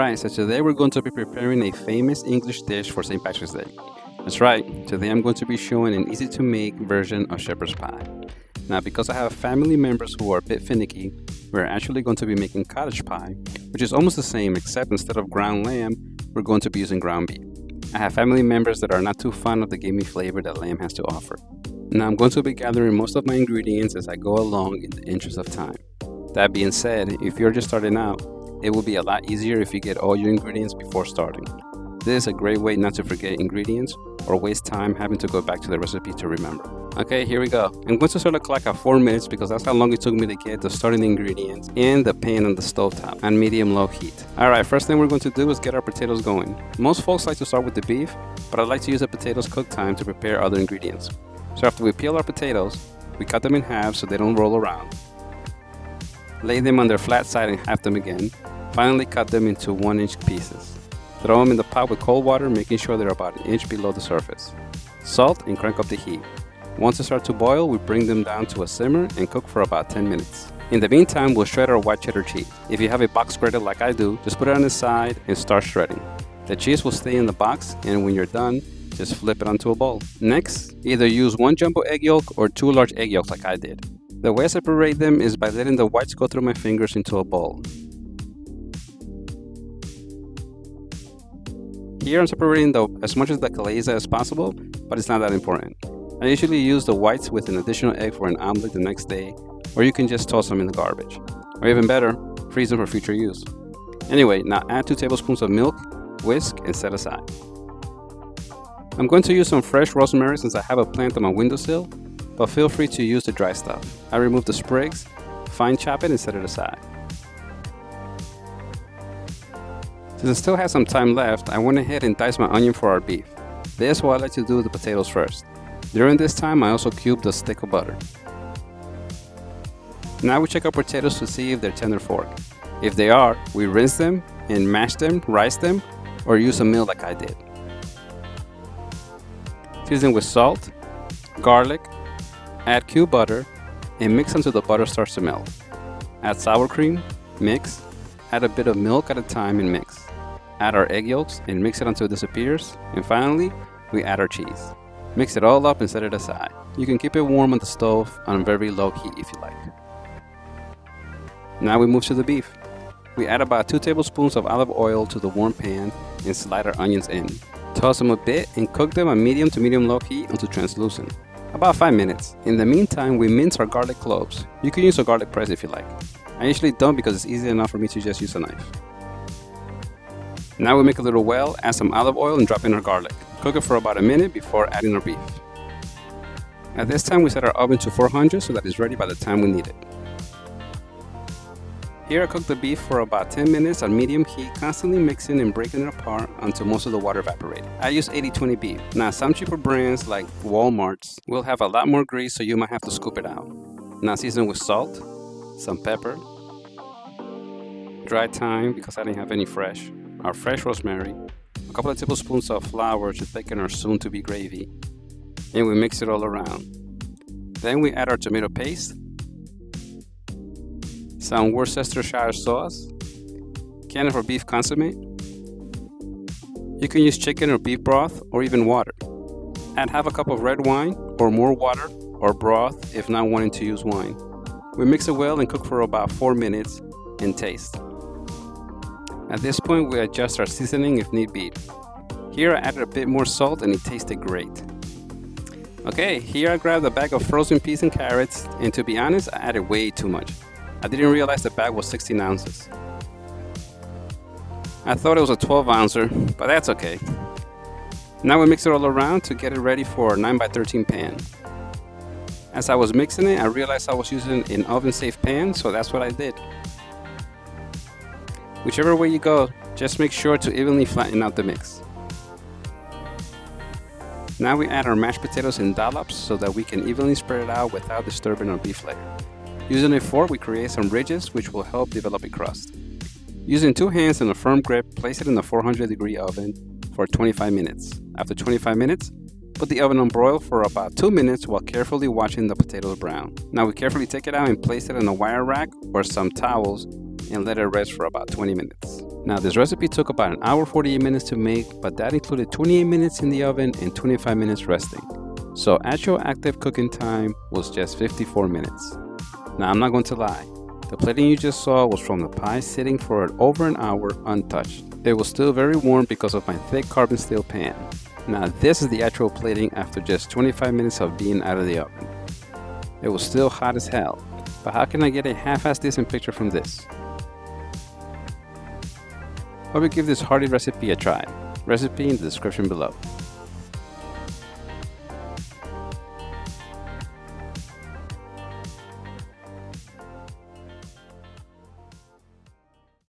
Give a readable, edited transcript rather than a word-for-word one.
Alright, so today we're going to be preparing a famous English dish for St. Patrick's Day. That's right, today I'm going to be showing an easy to make version of shepherd's pie. Now, because I have family members who are a bit finicky, we're actually going to be making cottage pie, which is almost the same except instead of ground lamb, we're going to be using ground beef. I have family members that are not too fond of the gamey flavor that lamb has to offer. Now, I'm going to be gathering most of my ingredients as I go along in the interest of time. That being said, if you're just starting out, it will be a lot easier if you get all your ingredients before starting. This is a great way not to forget ingredients or waste time having to go back to the recipe to remember. Okay, here we go. I'm going to set the clock at 4 minutes because that's how long it took me to get the starting ingredients in the pan on the stovetop on medium-low heat. Alright, first thing we're going to do is get our potatoes going. Most folks like to start with the beef, but I like to use the potatoes cook time to prepare other ingredients. So after we peel our potatoes, we cut them in half so they don't roll around. Lay them on their flat side and half them again. Finally cut them into 1-inch pieces. Throw them in the pot with cold water, making sure they're about an inch below the surface. Salt and crank up the heat. Once they start to boil, we bring them down to a simmer and cook for about 10 minutes. In the meantime, we'll shred our white cheddar cheese. If you have a box grater like I do, just put it on the side and start shredding. The cheese will stay in the box, and when you're done, just flip it onto a bowl. Next, either use 1 jumbo egg yolk or 2 large egg yolks like I did. The way I separate them is by letting the whites go through my fingers into a bowl. Here I'm separating as much of the glaze as possible, but it's not that important. I usually use the whites with an additional egg for an omelet the next day, or you can just toss them in the garbage. Or even better, freeze them for future use. Anyway, now add 2 tablespoons of milk, whisk, and set aside. I'm going to use some fresh rosemary since I have a plant on my windowsill, but feel free to use the dry stuff. I remove the sprigs, fine chop it, and set it aside. Since I still have some time left, I went ahead and diced my onion for our beef. This is why I like to do the potatoes first. During this time, I also cubed a stick of butter. Now we check our potatoes to see if they're tender fork. If they are, we rinse them and mash them, rice them, or use a mill like I did. Season with salt, garlic, add cubed butter, and mix until the butter starts to melt. Add sour cream, mix, add a bit of milk at a time and mix. Add our egg yolks and mix it until it disappears, and finally, we add our cheese. Mix it all up and set it aside. You can keep it warm on the stove on very low heat if you like. Now we move to the beef. We add about 2 tablespoons of olive oil to the warm pan and slide our onions in. Toss them a bit and cook them on medium to medium-low heat until translucent. About 5 minutes. In the meantime, we mince our garlic cloves. You can use a garlic press if you like. I usually don't because it's easy enough for me to just use a knife. Now we make a little well, add some olive oil and drop in our garlic. Cook it for about a minute before adding our beef. At this time, we set our oven to 400 so that it's ready by the time we need it. Here I cook the beef for about 10 minutes on medium heat, constantly mixing and breaking it apart until most of the water evaporated. I use 80-20 beef. Now, some cheaper brands like Walmart's will have a lot more grease, so you might have to scoop it out. Now season with salt, some pepper, dry thyme because I didn't have any fresh, our fresh rosemary, a couple of tablespoons of flour to thicken our soon-to-be gravy, and we mix it all around. Then we add our tomato paste, some Worcestershire sauce, can of our beef consommé. You can use chicken or beef broth or even water. Add half a cup of red wine or more water or broth if not wanting to use wine. We mix it well and cook for about 4 minutes and taste. At this point, we adjust our seasoning if need be. Here I added a bit more salt and it tasted great. Okay, here I grabbed a bag of frozen peas and carrots, and to be honest, I added way too much. I didn't realize the bag was 16 ounces. I thought it was a 12-ouncer, but that's okay. Now we mix it all around to get it ready for a 9x13 pan. As I was mixing it, I realized I was using an oven-safe pan, so that's what I did. Whichever way you go, just make sure to evenly flatten out the mix. Now we add our mashed potatoes in dollops so that we can evenly spread it out without disturbing our beef layer. Using a fork, we create some ridges which will help develop a crust. Using 2 hands and a firm grip, place it in the 400-degree oven for 25 minutes. After 25 minutes, put the oven on broil for about 2 minutes while carefully watching the potatoes brown. Now we carefully take it out and place it in a wire rack or some towels and let it rest for about 20 minutes. Now this recipe took about an hour 48 minutes to make, but that included 28 minutes in the oven and 25 minutes resting. So actual active cooking time was just 54 minutes. Now I'm not going to lie, the plating you just saw was from the pie sitting for over an hour untouched. It was still very warm because of my thick carbon steel pan. Now this is the actual plating after just 25 minutes of being out of the oven. It was still hot as hell, but how can I get a half-assed decent picture from this? I will give this hearty recipe a try. Recipe in the description below.